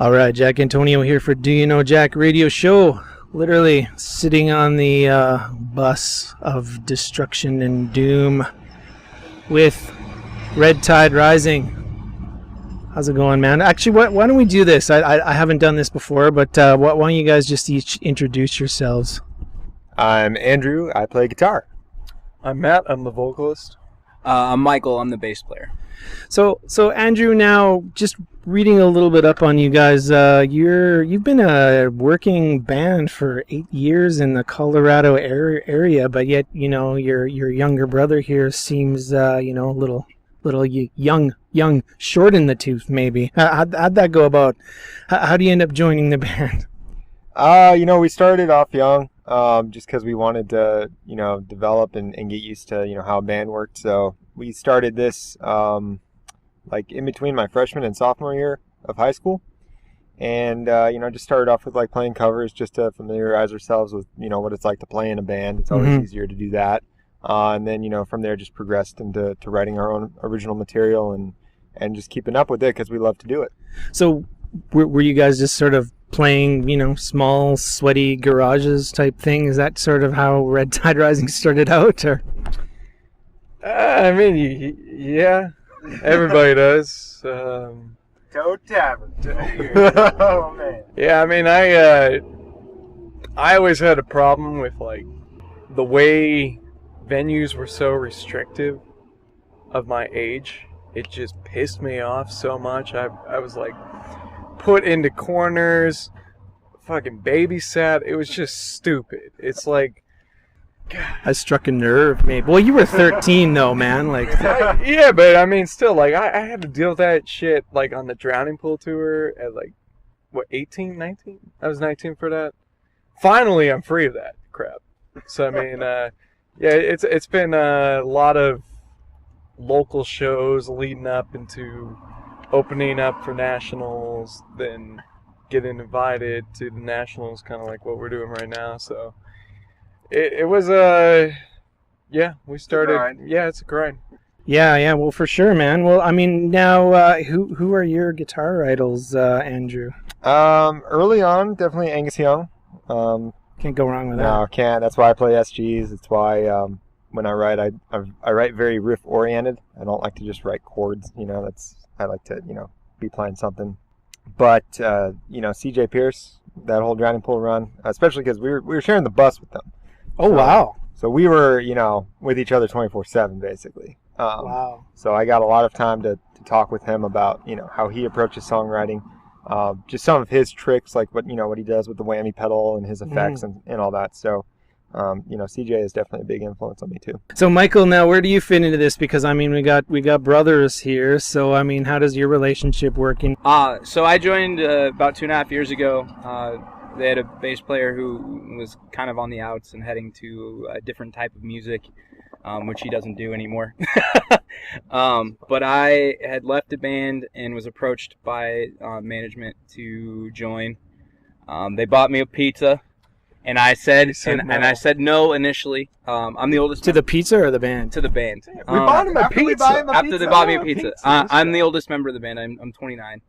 All right, Jack Antonio here for Do You Know Jack radio show. Literally sitting on the bus of destruction and doom with Red Tide Rising. How's it going, man? Actually, why don't we do this? I haven't done this before, but why don't you guys just each introduce yourselves? I'm Andrew. I play guitar. I'm Matt. I'm the vocalist. I'm Michael. I'm the bass player. So Andrew, now just reading a little bit up on you guys, you've been a working band for 8 years in the Colorado area, but yet your younger brother here seems a little young, short in the tooth maybe. How'd that go about? How do you end up joining the band? We started off young, just because we wanted to develop and get used to how a band worked. So we started this in between my freshman and sophomore year of high school, and just started off with playing covers just to familiarize ourselves with what it's like to play in a band. It's always easier to do that, and then from there just progressed into writing our own original material and just keeping up with it because we love to do it. So were you guys just sort of playing small sweaty garages type thing? Is that sort of how Red Tide Rising started out, or? Yeah, everybody does. Toe Tavern. Oh man. Yeah, I always had a problem with the way venues were so restrictive of my age. It just pissed me off so much. I was put into corners, fucking babysat. It was just stupid. It's God. I struck a nerve, maybe. Well, you were 13, though, man. Yeah, but still, I had to deal with that shit, on the Drowning Pool tour at, 18, 19? I was 19 for that. Finally, I'm free of that crap. So, it's been a lot of local shows leading up into opening up for nationals, then getting invited to the nationals, kind of like what we're doing right now, so... It was we started. It's a grind. Yeah, well, for sure, man. Well, now who are your guitar idols, Andrew? Early on, definitely Angus Young. Can't go wrong with that. No, can't. That's why I play SGs. That's why when I write, I write very riff oriented. I don't like to just write chords. I like to be playing something. But CJ Pierce, that whole Drowning Pool run, especially because we were sharing the bus with them. Oh, wow. So we were, with each other 24/7, basically. Wow. So I got a lot of time to talk with him about, how he approaches songwriting, just some of his tricks, like what he does with the whammy pedal and his effects and all that. So, CJ is definitely a big influence on me too. So Michael, now where do you fit into this? Because we got brothers here. So how does your relationship work? So I joined about 2.5 years ago. They had a bass player who was kind of on the outs and heading to a different type of music, which he doesn't do anymore. But I had left the band and was approached by management to join. They bought me a pizza, and I said no. And I said no initially. I'm the oldest. To the pizza or the band? To the band. We bought him a pizza. After they bought me a pizza. I'm the oldest member of the band. I'm 29,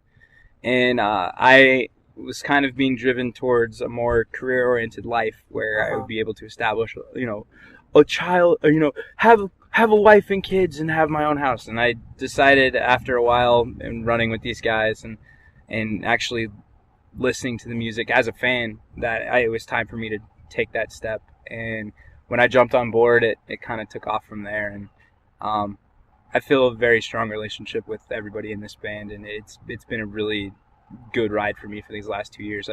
and I was kind of being driven towards a more career-oriented life where I would be able to establish, a child, have a wife and kids and have my own house. And I decided after a while in running with these guys and actually listening to the music as a fan that it was time for me to take that step. And when I jumped on board, it kind of took off from there. And I feel a very strong relationship with everybody in this band, and it's been a really good ride for me for these last 2 years.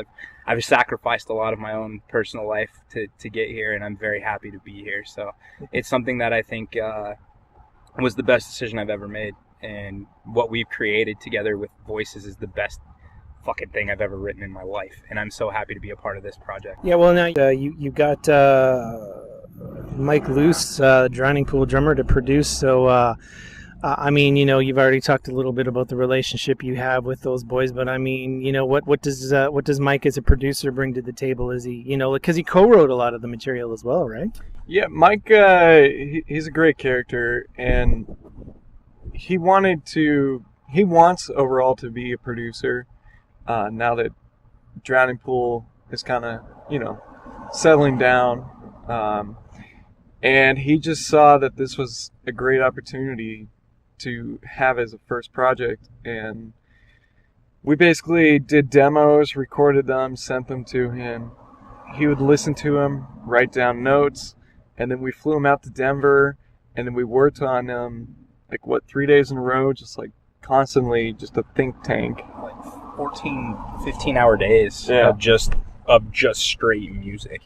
I've sacrificed a lot of my own personal life to get here, and I'm very happy to be here. So it's something that I think was the best decision I've ever made, and what we've created together with Voices is the best fucking thing I've ever written in my life, and I'm so happy to be a part of this project. Yeah, well, now you got Mike Luce, Drowning Pool drummer, to produce, so you've already talked a little bit about the relationship you have with those boys, but what does Mike as a producer bring to the table? Is he, because he co-wrote a lot of the material as well, right? Yeah, Mike, he's a great character, and he wants overall to be a producer, now that Drowning Pool is kind of, settling down. And he just saw that this was a great opportunity to have as a first project. And we basically did demos, recorded them, sent them to him. He would listen to them, write down notes, and then we flew him out to Denver, and then we worked on them, 3 days in a row, just constantly, just a think tank. 14, 15-hour days of just straight music.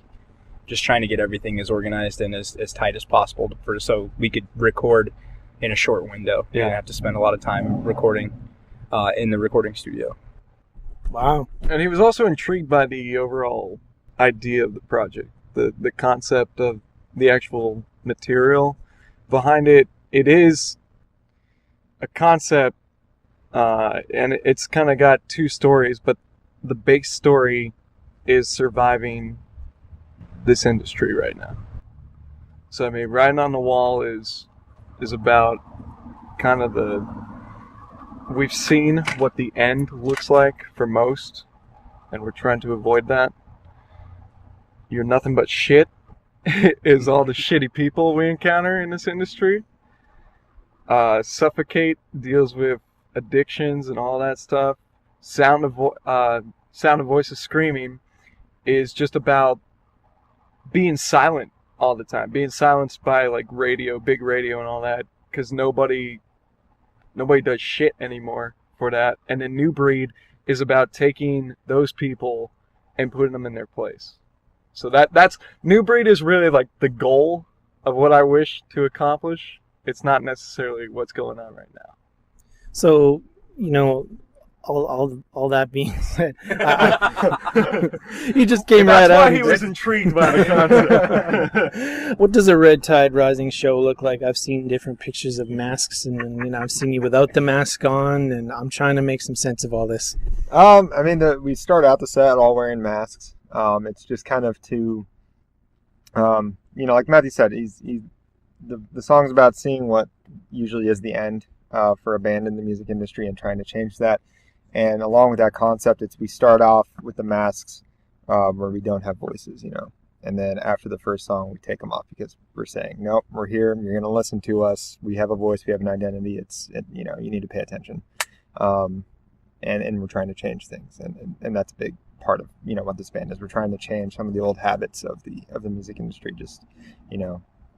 Just trying to get everything as organized and as tight as possible so we could record in a short window. We didn't have to spend a lot of time recording in the recording studio. Wow. And he was also intrigued by the overall idea of the project, the concept of the actual material behind it. It is a concept, and it's kind of got two stories, but the base story is surviving this industry right now. So, Writing on the Wall is about kind of we've seen what the end looks like for most, and we're trying to avoid that. You're Nothing But Shit is all the shitty people we encounter in this industry. Suffocate deals with addictions and all that stuff. Sound of Voices Screaming is just about being silent all the time, being silenced by radio, big radio and all that, because nobody does shit anymore for that. And then New Breed is about taking those people and putting them in their place. So that's New Breed is really the goal of what I wish to accomplish. It's not necessarily what's going on right now. So, all that being said, he just came right out. That's why he was intrigued by the concept. What does a Red Tide Rising show look like? I've seen different pictures of masks, and I've seen you without the mask on, and I'm trying to make some sense of all this. We start out the set all wearing masks. It's just kind of to, like Matthew said, the song's about seeing what usually is the end for a band in the music industry and trying to change that. And along with that concept, we start off with the masks where we don't have voices, and then after the first song, we take them off because we're saying, nope, we're here. You're going to listen to us. We have a voice. We have an identity. You need to pay attention. And we're trying to change things. And that's a big part of, what this band is. We're trying to change some of the old habits of the music industry. Just,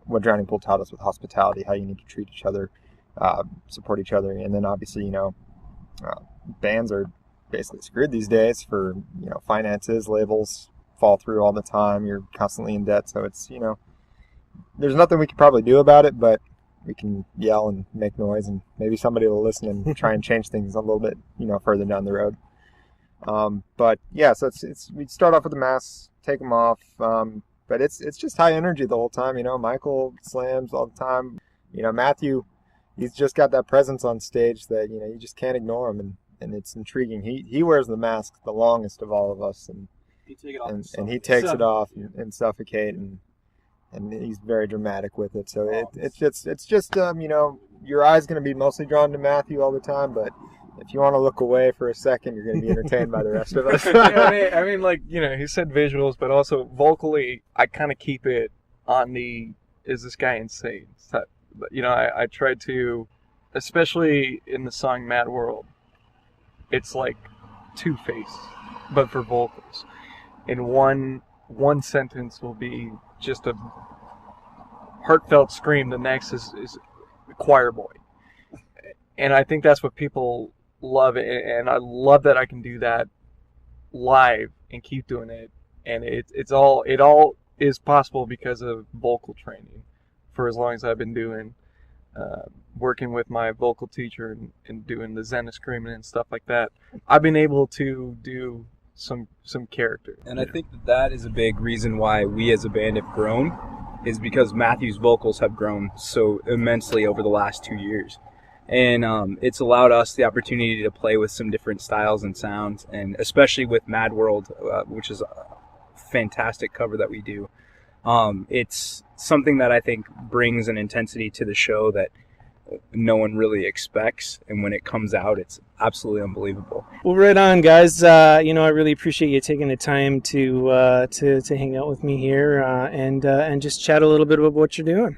what Drowning Pool taught us with hospitality, how you need to treat each other, support each other. And then obviously, bands are basically screwed these days for, finances, labels fall through all the time. You're constantly in debt. So it's, there's nothing we could probably do about it, but we can yell and make noise and maybe somebody will listen and try and change things a little bit, further down the road. But yeah, so we start off with the masks, take them off. But it's just high energy the whole time. Michael slams all the time. Matthew, he's just got that presence on stage that, you just can't ignore him. And it's intriguing. He wears the mask the longest of all of us. And he takes it off and Suffocate. And he's very dramatic with it. So it's just your eye's going to be mostly drawn to Matthew all the time. But if you want to look away for a second, you're going to be entertained by the rest of us. He said visuals, but also vocally, I kind of keep it on the, is this guy insane? I tried to, especially in the song Mad World, it's like Two-Face, but for vocals. And one sentence will be just a heartfelt scream. The next is choir boy. And I think that's what people love, and I love that I can do that live and keep doing it. And it all is possible because of vocal training for as long as I've been doing, working with my vocal teacher and doing the Zen screaming and stuff like that. I've been able to do some character. And I think that is a big reason why we as a band have grown, is because Matthew's vocals have grown so immensely over the last 2 years. And it's allowed us the opportunity to play with some different styles and sounds, and especially with Mad World, which is a fantastic cover that we do. It's something that I think brings an intensity to the show that no one really expects, and when it comes out, it's absolutely unbelievable. Well, right on, guys. You know, I really appreciate you taking the time to hang out with me here and just chat a little bit about what you're doing.